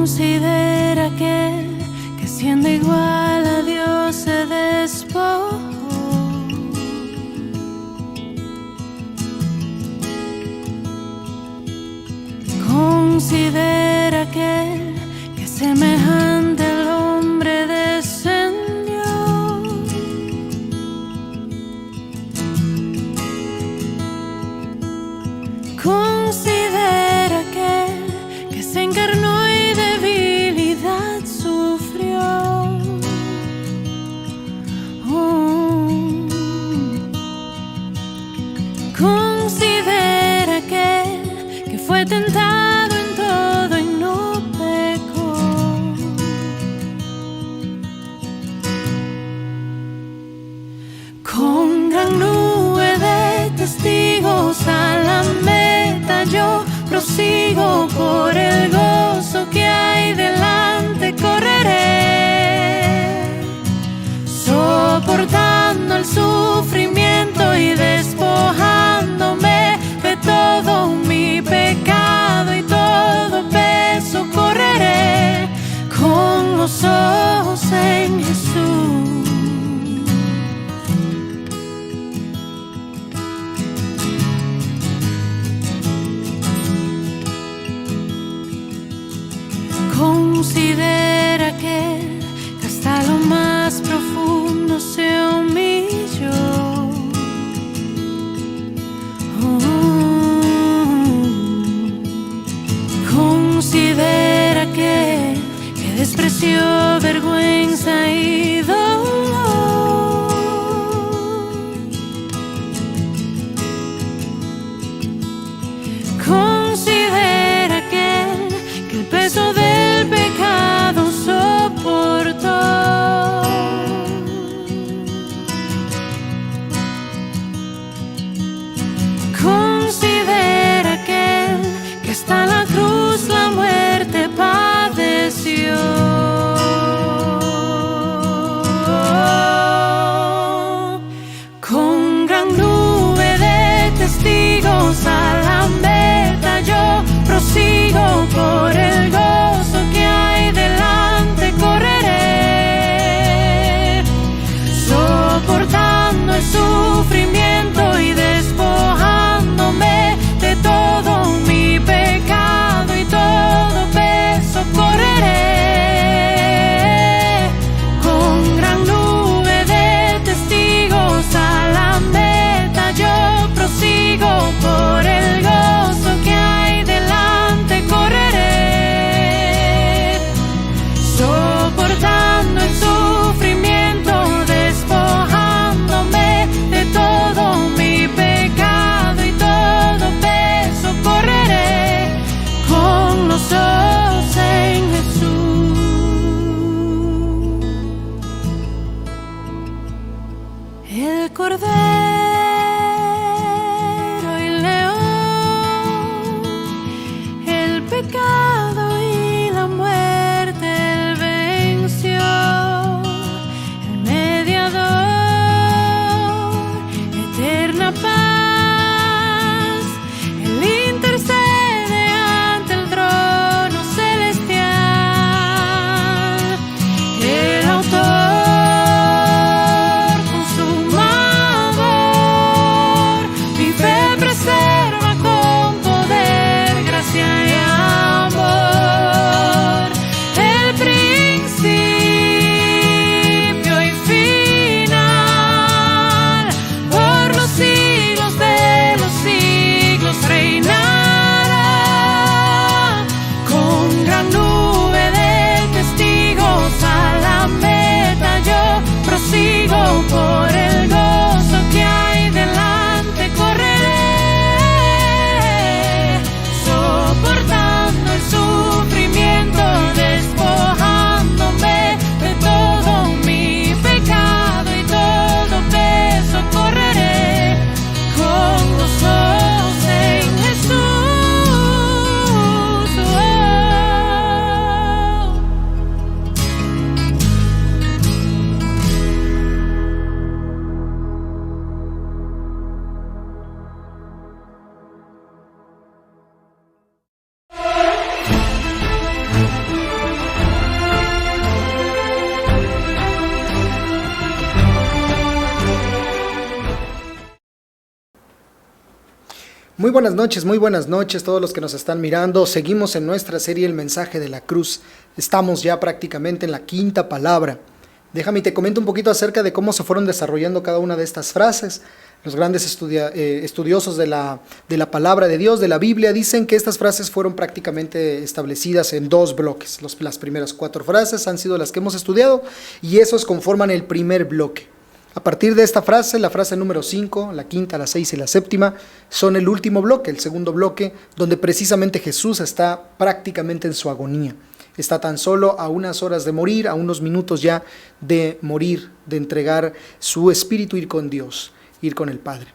Considera que siendo igual a Dios se despojó. Considera que semejante al hombre descendió. Considera que se encarnó y debilidad sufrió. Considera que fue tentado en todo y no pecó. Con gran nube de testigos a la meta yo prosigo, por el gozo que hay delante correré, soportando el sufrimiento y despojándome de todo mi pecado y todo peso, correré con los ojos en Jesús. Considera que hasta lo más profundo se humilló. Considera que despreció vergüenza y dolor. Considera que el peso del pecado soportó. Considera que hasta la cruz la muerte padeció. Con gran nube de testigos a la meta yo prosigo, por el gozo que hay delante correré, soportando el sufrimiento y despojándome de todo mi pecado y todo peso, correré con gran nube de testigos a la meta yo prosigo, por el gozo que hay delante correré, soportando el sufrimiento, despojándome de todo mi pecado y todo peso, correré con los ojos en Jesús. El Cordero y León, el pecado y la muerte él venció, el mediador, eterna paz, él intercede ante el trono celestial, el autor consumado muy buenas noches todos los que nos están mirando. Seguimos en nuestra serie El mensaje de la cruz. Estamos ya prácticamente en la quinta palabra. Déjame y te comento un poquito acerca de cómo se fueron desarrollando cada una de estas frases. Los grandes estudiosos de la palabra de Dios, de la Biblia, dicen que estas frases fueron prácticamente establecidas en dos bloques. Las primeras 4 frases han sido las que hemos estudiado y esos conforman el primer bloque. A partir de esta frase, la frase número 5, la quinta, la 6 y la séptima, son el último bloque, el segundo bloque, donde precisamente Jesús está prácticamente en su agonía. Está tan solo a unas horas de morir, a unos minutos ya de morir, de entregar su espíritu, ir con Dios, ir con el Padre.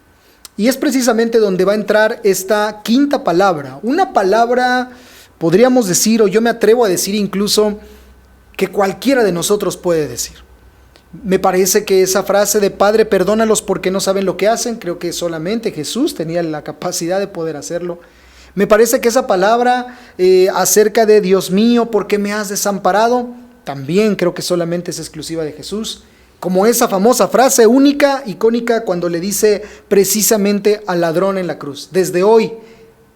Y es precisamente donde va a entrar esta quinta palabra, una palabra, podríamos decir, o yo me atrevo a decir incluso, que cualquiera de nosotros puede decir. Me parece que esa frase de Padre, perdónalos porque no saben lo que hacen, creo que solamente Jesús tenía la capacidad de poder hacerlo. Me parece que esa palabra acerca de Dios mío, ¿por qué me has desamparado? También creo que solamente es exclusiva de Jesús. Como esa famosa frase única, icónica, cuando le dice precisamente al ladrón en la cruz: desde hoy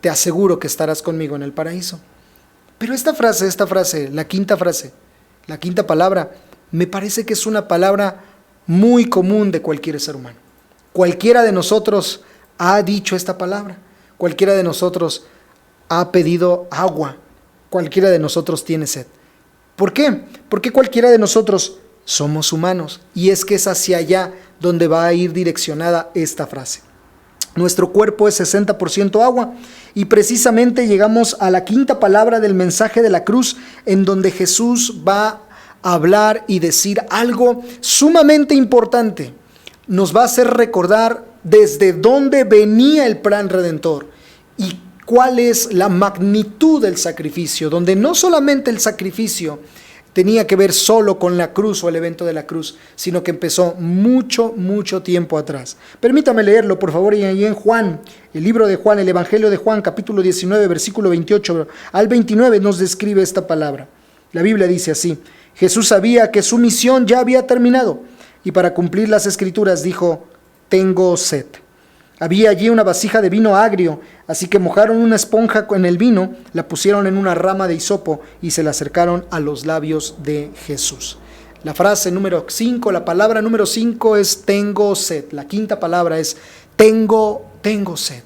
te aseguro que estarás conmigo en el paraíso. Pero esta frase, la quinta palabra, me parece que es una palabra muy común de cualquier ser humano. Cualquiera de nosotros ha dicho esta palabra. Cualquiera de nosotros ha pedido agua. Cualquiera de nosotros tiene sed. ¿Por qué? Porque cualquiera de nosotros somos humanos. Y es que es hacia allá donde va a ir direccionada esta frase. Nuestro cuerpo es 60% agua. Y precisamente llegamos a la quinta palabra del mensaje de la cruz, en donde Jesús va a hablar y decir algo sumamente importante. Nos va a hacer recordar desde dónde venía el plan redentor y cuál es la magnitud del sacrificio, donde no solamente el sacrificio tenía que ver solo con la cruz o el evento de la cruz, sino que empezó mucho tiempo atrás. Permítame leerlo, por favor, y ahí en Juan, el libro de Juan, el Evangelio de Juan, capítulo 19, versículo 28 al 29, nos describe esta palabra. La Biblia dice así: Jesús sabía que su misión ya había terminado y para cumplir las escrituras dijo: tengo sed. Había allí una vasija de vino agrio, así que mojaron una esponja en el vino, la pusieron en una rama de hisopo y se la acercaron a los labios de Jesús. La frase número 5, la palabra número 5 es tengo sed. La quinta palabra es tengo sed.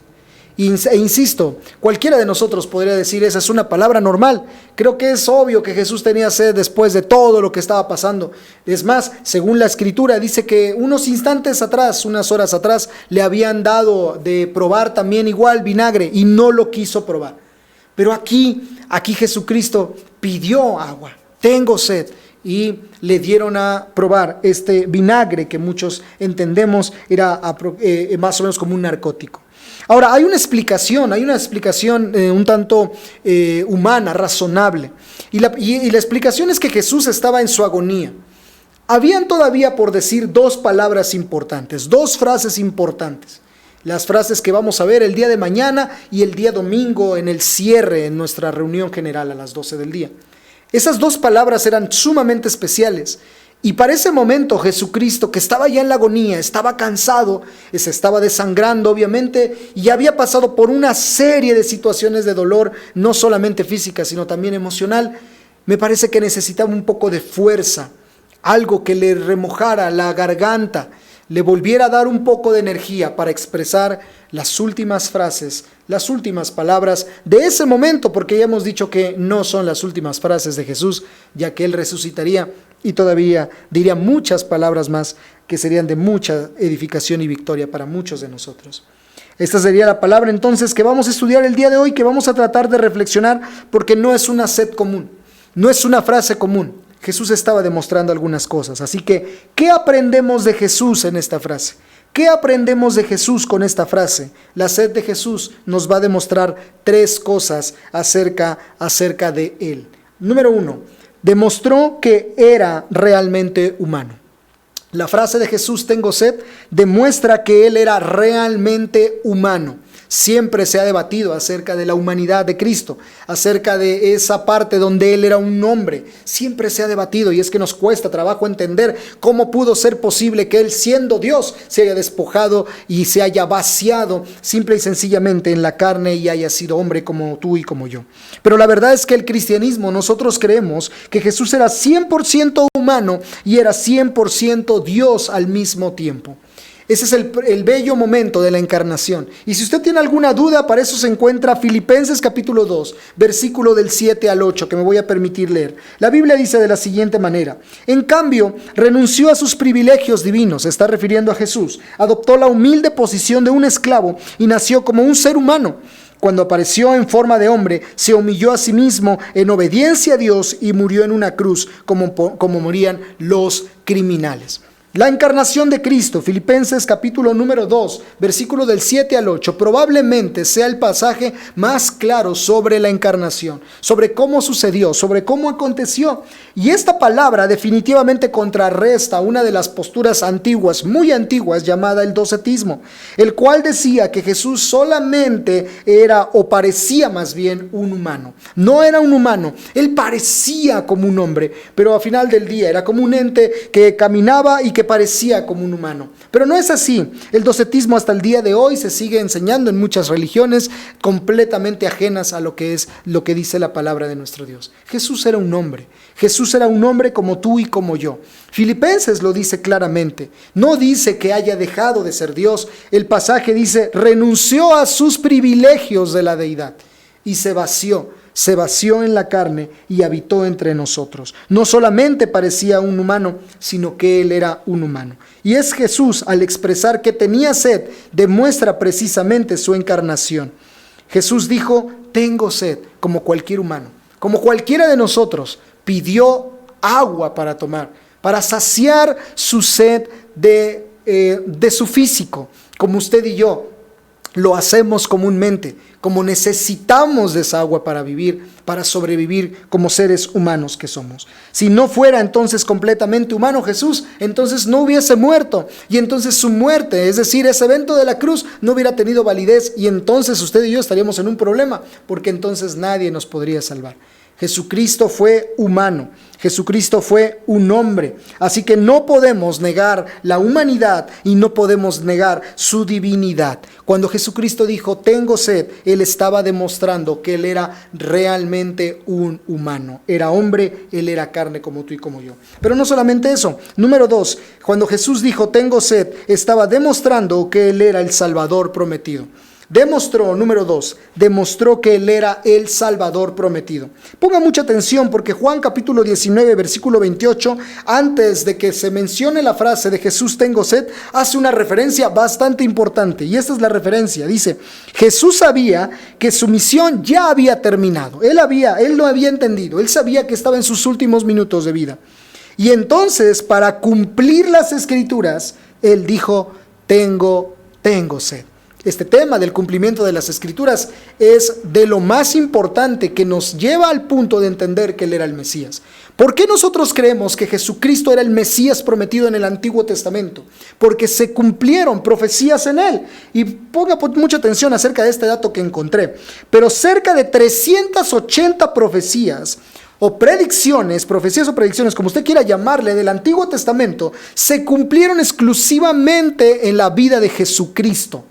E insisto, cualquiera de nosotros podría decir esa es una palabra normal. Creo que es obvio que Jesús tenía sed después de todo lo que estaba pasando. Es más, según la escritura dice que unos instantes atrás, unas horas atrás, le habían dado de probar también igual vinagre y no lo quiso probar. Pero aquí Jesucristo pidió agua, tengo sed. Y le dieron a probar este vinagre que muchos entendemos era más o menos como un narcótico. Ahora, hay una explicación un tanto humana, razonable. Y la explicación es que Jesús estaba en su agonía. Habían todavía por decir 2 palabras importantes, 2 frases importantes. Las frases que vamos a ver el día de mañana y el día domingo en el cierre, en nuestra reunión general a las 12 del día. Esas 2 palabras eran sumamente especiales. Y para ese momento Jesucristo, que estaba ya en la agonía, estaba cansado, se estaba desangrando obviamente, y había pasado por una serie de situaciones de dolor, no solamente física, sino también emocional, me parece que necesitaba un poco de fuerza, algo que le remojara la garganta, le volviera a dar un poco de energía para expresar las últimas frases, las últimas palabras de ese momento, porque ya hemos dicho que no son las últimas frases de Jesús, ya que Él resucitaría y todavía diría muchas palabras más que serían de mucha edificación y victoria para muchos de nosotros. Esta sería la palabra entonces que vamos a estudiar el día de hoy, que vamos a tratar de reflexionar, porque no es una sed común, no es una frase común. Jesús estaba demostrando algunas cosas. Así que, ¿qué aprendemos de Jesús en esta frase? ¿Qué aprendemos de Jesús con esta frase? La sed de Jesús nos va a demostrar 3 cosas acerca de Él. Número 1, demostró que era realmente humano. La frase de Jesús, tengo sed, demuestra que Él era realmente humano. Siempre se ha debatido acerca de la humanidad de Cristo, acerca de esa parte donde Él era un hombre. Siempre se ha debatido, y es que nos cuesta trabajo entender cómo pudo ser posible que Él, siendo Dios, se haya despojado y se haya vaciado simple y sencillamente en la carne y haya sido hombre como tú y como yo. Pero la verdad es que el cristianismo, nosotros creemos que Jesús era 100% humano y era 100% Dios al mismo tiempo. Ese es el bello momento de la encarnación. Y si usted tiene alguna duda, para eso se encuentra Filipenses capítulo 2, versículo del 7 al 8, que me voy a permitir leer. La Biblia dice de la siguiente manera: en cambio, renunció a sus privilegios divinos, se está refiriendo a Jesús, adoptó la humilde posición de un esclavo y nació como un ser humano. Cuando apareció en forma de hombre, se humilló a sí mismo en obediencia a Dios y murió en una cruz como morían los criminales. La encarnación de Cristo, Filipenses capítulo número 2, versículo del 7 al 8, probablemente sea el pasaje más claro sobre la encarnación, sobre cómo sucedió, sobre cómo aconteció. Y esta palabra definitivamente contrarresta una de las posturas antiguas, muy antiguas, llamada el docetismo, el cual decía que Jesús solamente era, o parecía más bien, un humano. No era un humano, Él parecía como un hombre, pero al final del día era como un ente que caminaba y que parecía como un humano. Pero no es así. El docetismo hasta el día de hoy se sigue enseñando en muchas religiones completamente ajenas a lo que dice la palabra de nuestro Dios. Jesús era un hombre. Jesús era un hombre como tú y como yo. Filipenses lo dice claramente. No dice que haya dejado de ser Dios. El pasaje dice: renunció a sus privilegios de la deidad y se vació en la carne y habitó entre nosotros. No solamente parecía un humano, sino que Él era un humano. Y es Jesús, al expresar que tenía sed, demuestra precisamente su encarnación. Jesús dijo: tengo sed, como cualquier humano, como cualquiera de nosotros. Pidió agua para tomar, para saciar su sed de su físico, como usted y yo lo hacemos comúnmente, como necesitamos de esa agua para vivir, para sobrevivir como seres humanos que somos. Si no fuera entonces completamente humano Jesús, entonces no hubiese muerto, y entonces su muerte, es decir, ese evento de la cruz, no hubiera tenido validez, y entonces usted y yo estaríamos en un problema, porque entonces nadie nos podría salvar. Jesucristo fue humano, Jesucristo fue un hombre, así que no podemos negar la humanidad y no podemos negar su divinidad. Cuando Jesucristo dijo: tengo sed, Él estaba demostrando que Él era realmente un humano. Era hombre, Él era carne como tú y como yo. Pero no solamente eso. Número 2, cuando Jesús dijo: tengo sed, estaba demostrando que Él era el Salvador prometido. Número 2, demostró que Él era el Salvador prometido. Ponga mucha atención, porque Juan capítulo 19, versículo 28, antes de que se mencione la frase de Jesús tengo sed, hace una referencia bastante importante, y esta es la referencia. Dice: Jesús sabía que su misión ya había terminado. Él lo había entendido, Él sabía que estaba en sus últimos minutos de vida. Y entonces, para cumplir las Escrituras, Él dijo: tengo sed. Este tema del cumplimiento de las Escrituras es de lo más importante, que nos lleva al punto de entender que Él era el Mesías. ¿Por qué nosotros creemos que Jesucristo era el Mesías prometido en el Antiguo Testamento? Porque se cumplieron profecías en Él. Y ponga mucha atención acerca de este dato que encontré. Pero cerca de 380 profecías o profecías o predicciones, como usted quiera llamarle, del Antiguo Testamento, se cumplieron exclusivamente en la vida de Jesucristo.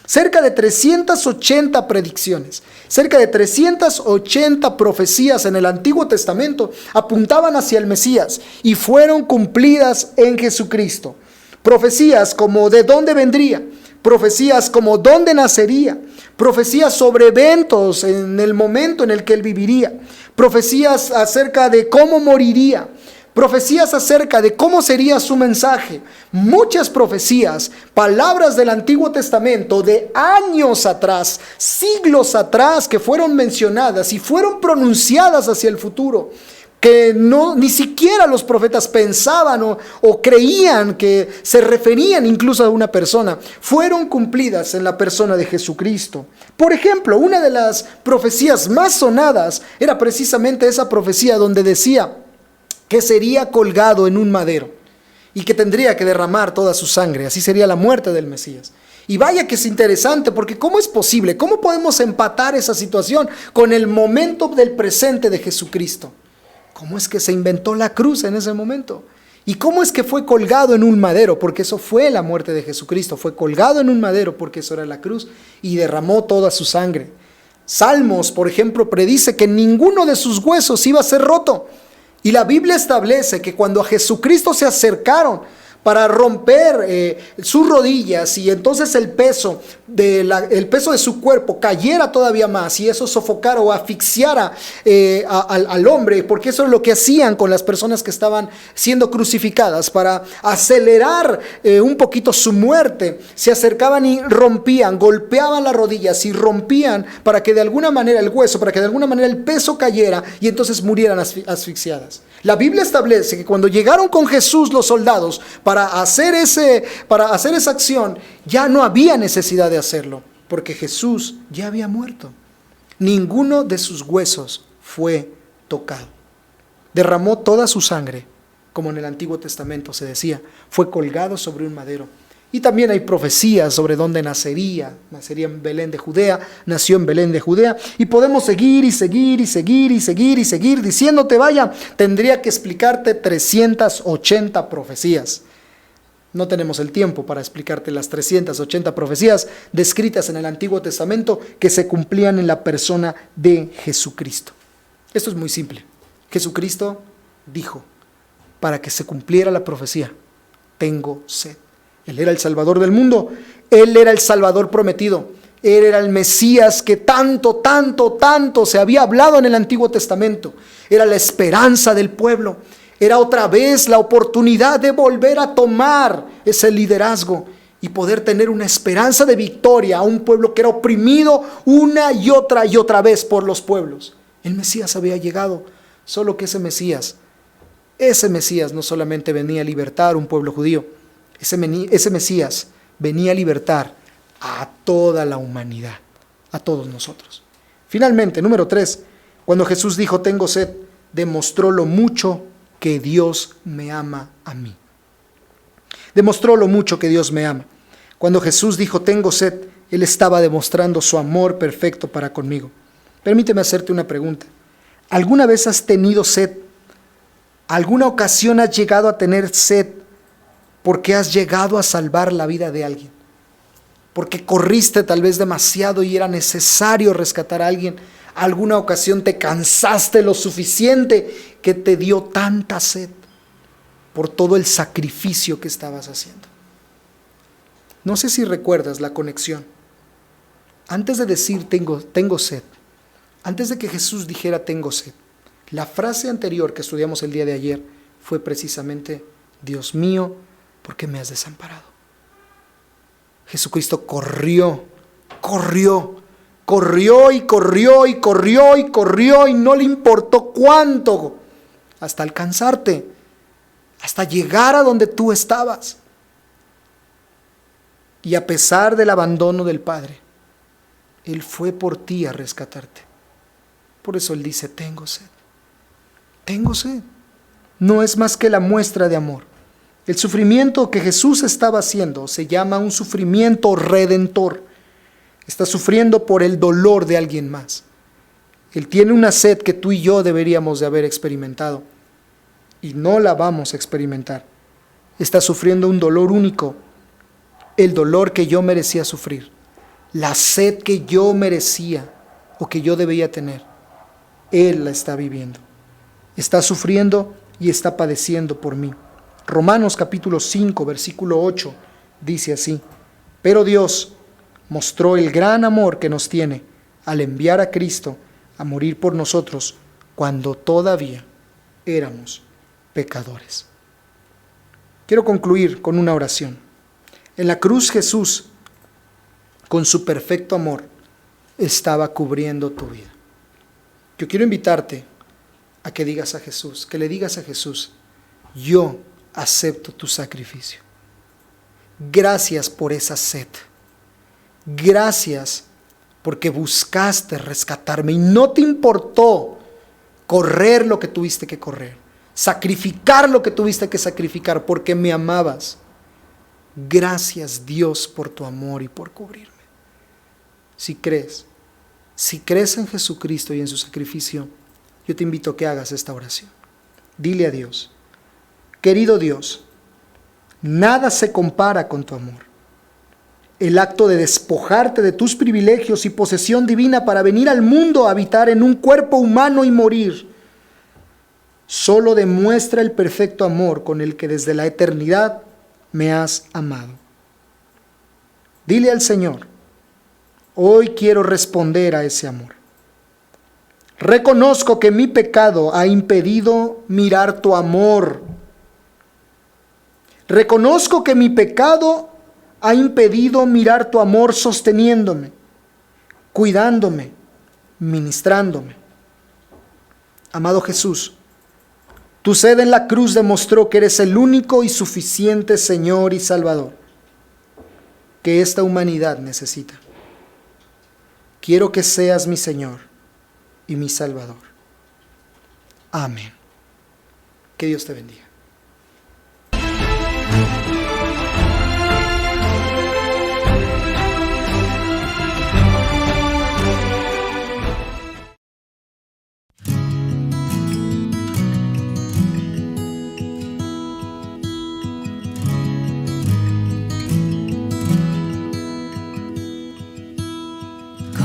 Cerca de 380 predicciones, cerca de 380 profecías en el Antiguo Testamento apuntaban hacia el Mesías y fueron cumplidas en Jesucristo. Profecías como de dónde vendría, profecías como dónde nacería, profecías sobre eventos en el momento en el que Él viviría, profecías acerca de cómo moriría, profecías acerca de cómo sería su mensaje. Muchas profecías, palabras del Antiguo Testamento de años atrás, siglos atrás, que fueron mencionadas y fueron pronunciadas hacia el futuro, que ni siquiera los profetas pensaban o creían que se referían incluso a una persona, fueron cumplidas en la persona de Jesucristo. Por ejemplo, una de las profecías más sonadas era precisamente esa profecía donde decía que sería colgado en un madero y que tendría que derramar toda su sangre. Así sería la muerte del Mesías. Y vaya que es interesante, porque ¿cómo es posible? ¿Cómo podemos empatar esa situación con el momento del presente de Jesucristo? ¿Cómo es que se inventó la cruz en ese momento? ¿Y cómo es que fue colgado en un madero? Porque eso fue la muerte de Jesucristo. Fue colgado en un madero porque eso era la cruz y derramó toda su sangre. Salmos, por ejemplo, predice que ninguno de sus huesos iba a ser roto. Y la Biblia establece que cuando a Jesucristo se acercaron para romper sus rodillas y entonces el peso de su cuerpo cayera todavía más y eso sofocara o asfixiara al hombre, porque eso es lo que hacían con las personas que estaban siendo crucificadas para acelerar un poquito su muerte. Se acercaban y rompían, golpeaban las rodillas y rompían para que de alguna manera el hueso, para que de alguna manera el peso cayera y entonces murieran asfixiadas. La Biblia establece que cuando llegaron con Jesús los soldados para hacer esa acción, ya no había necesidad de hacerlo, porque Jesús ya había muerto. Ninguno de sus huesos fue tocado. Derramó toda su sangre, como en el Antiguo Testamento se decía, fue colgado sobre un madero. Y también hay profecías sobre dónde nacería. Nacería en Belén de Judea, nació en Belén de Judea. Y podemos seguir diciéndote, vaya, tendría que explicarte 380 profecías. No tenemos el tiempo para explicarte las 380 profecías descritas en el Antiguo Testamento que se cumplían en la persona de Jesucristo. Esto es muy simple. Jesucristo dijo, para que se cumpliera la profecía, tengo sed. Él era el Salvador del mundo, Él era el Salvador prometido, Él era el Mesías que tanto se había hablado en el Antiguo Testamento, era la esperanza del pueblo, era otra vez la oportunidad de volver a tomar ese liderazgo y poder tener una esperanza de victoria a un pueblo que era oprimido una y otra vez por los pueblos. El Mesías había llegado, solo que ese Mesías no solamente venía a libertar a un pueblo judío, ese Mesías venía a libertar a toda la humanidad, a todos nosotros. Finalmente, número 3, cuando Jesús dijo, tengo sed, demostró lo mucho que Dios me ama a mí. Demostró lo mucho que Dios me ama. Cuando Jesús dijo, tengo sed, Él estaba demostrando su amor perfecto para conmigo. Permíteme hacerte una pregunta. ¿Alguna vez has tenido sed? ¿Alguna ocasión has llegado a tener sed porque has llegado a salvar la vida de alguien? Porque corriste tal vez demasiado y era necesario rescatar a alguien. ¿Alguna ocasión te cansaste lo suficiente que te dio tanta sed por todo el sacrificio que estabas haciendo? No sé si recuerdas la conexión. Antes de decir tengo sed, antes de que Jesús dijera tengo sed, la frase anterior que estudiamos el día de ayer fue precisamente, Dios mío, ¿por qué me has desamparado? Jesucristo corrió y no le importó cuánto, hasta alcanzarte, hasta llegar a donde tú estabas. Y a pesar del abandono del Padre, Él fue por ti a rescatarte. Por eso Él dice, tengo sed. Tengo sed. No es más que la muestra de amor. El sufrimiento que Jesús estaba haciendo se llama un sufrimiento redentor. Está sufriendo por el dolor de alguien más. Él tiene una sed que tú y yo deberíamos de haber experimentado y no la vamos a experimentar. Está sufriendo un dolor único, el dolor que yo merecía sufrir, la sed que yo merecía o que yo debía tener. Él la está viviendo. Está sufriendo y está padeciendo por mí. Romanos capítulo 5, versículo 8 dice así: pero Dios mostró el gran amor que nos tiene al enviar a Cristo a morir por nosotros cuando todavía éramos pecadores. Quiero concluir con una oración. En la cruz Jesús, con su perfecto amor, estaba cubriendo tu vida. Yo quiero invitarte a que digas a Jesús, que le digas a Jesús, yo acepto tu sacrificio. Gracias por esa sed. Gracias porque buscaste rescatarme y no te importó correr lo que tuviste que correr, sacrificar lo que tuviste que sacrificar porque me amabas. Gracias, Dios, por tu amor y por cubrirme. Si crees en Jesucristo y en su sacrificio, yo te invito a que hagas esta oración. Dile a Dios: querido Dios, nada se compara con tu amor. El acto de despojarte de tus privilegios y posesión divina para venir al mundo a habitar en un cuerpo humano y morir, solo demuestra el perfecto amor con el que desde la eternidad me has amado. Dile al Señor: hoy quiero responder a ese amor. Reconozco que mi pecado ha impedido mirar tu amor. Reconozco que mi pecado ha impedido mirar tu amor sosteniéndome, cuidándome, ministrándome. Amado Jesús, tu sed en la cruz demostró que eres el único y suficiente Señor y Salvador que esta humanidad necesita. Quiero que seas mi Señor y mi Salvador. Amén. Que Dios te bendiga.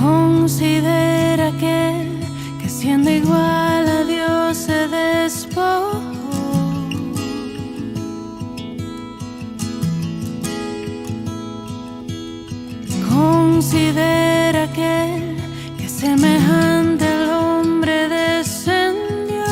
Considera que siendo igual a Dios se despojó. Considera que semejante al hombre descendió.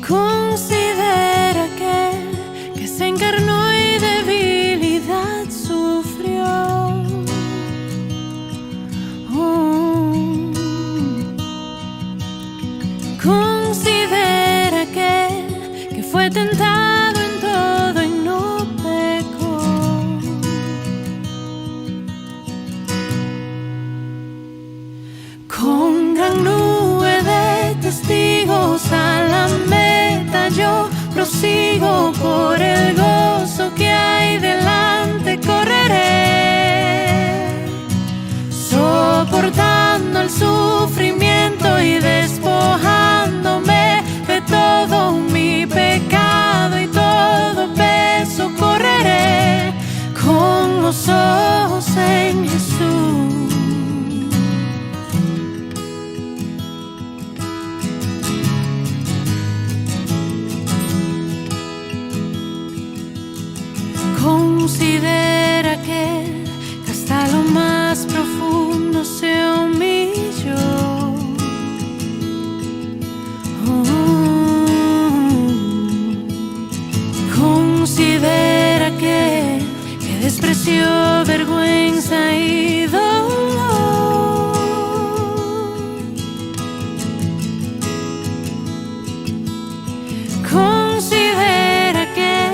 Considera que se encarnó y debilidad sufrió. Considera que fue tentado en todo y no pecó. Con gran nube de testigos a la meta yo prosigo, por el gozo que hay delante correré, soportando el sufrimiento y despojándome de todo mi pecado y todo peso, correré con los ojos en Jesús. Considera que hasta lo más profundo se humilló. Considera que despreció vergüenza y dolor. Considera que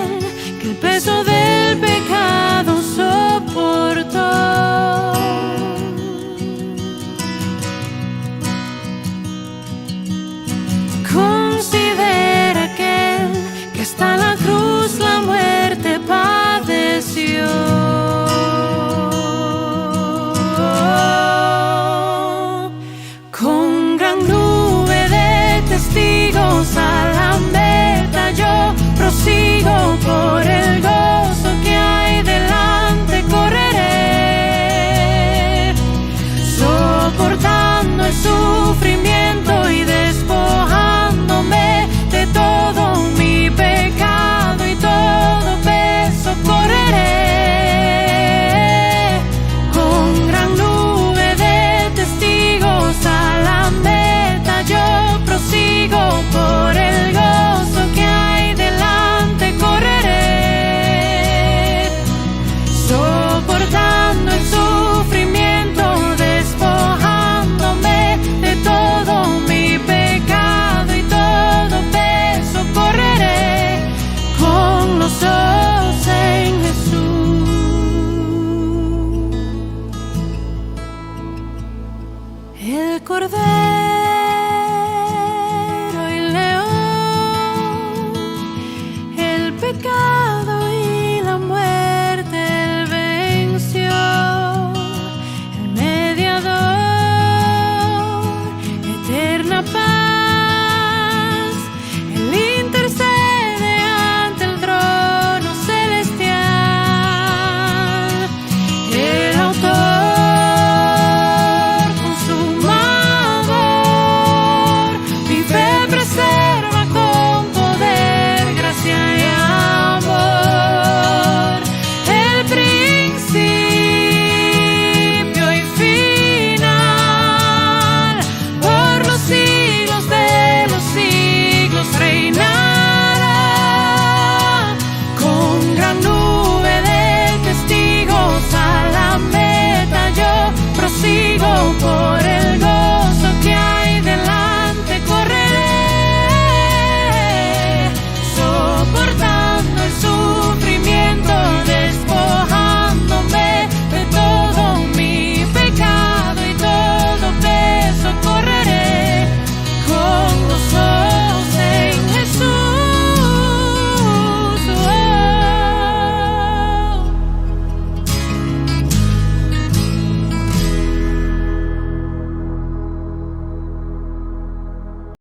el peso del pecado soportó. Considera que hasta la cruz la muerte padeció. Con gran nube de testigos a la meta yo prosigo, por el gozo que hay delante correré, soportando el sufrimiento y despojándome de todo mi pecado y todo peso, correré con gran nube de testigos a la meta yo prosigo, por el gozo que hay delante correré, soportando el sufrimiento, despojándome de todo mi pecado y todo peso, correré con los ojos en Jesús. El Cordero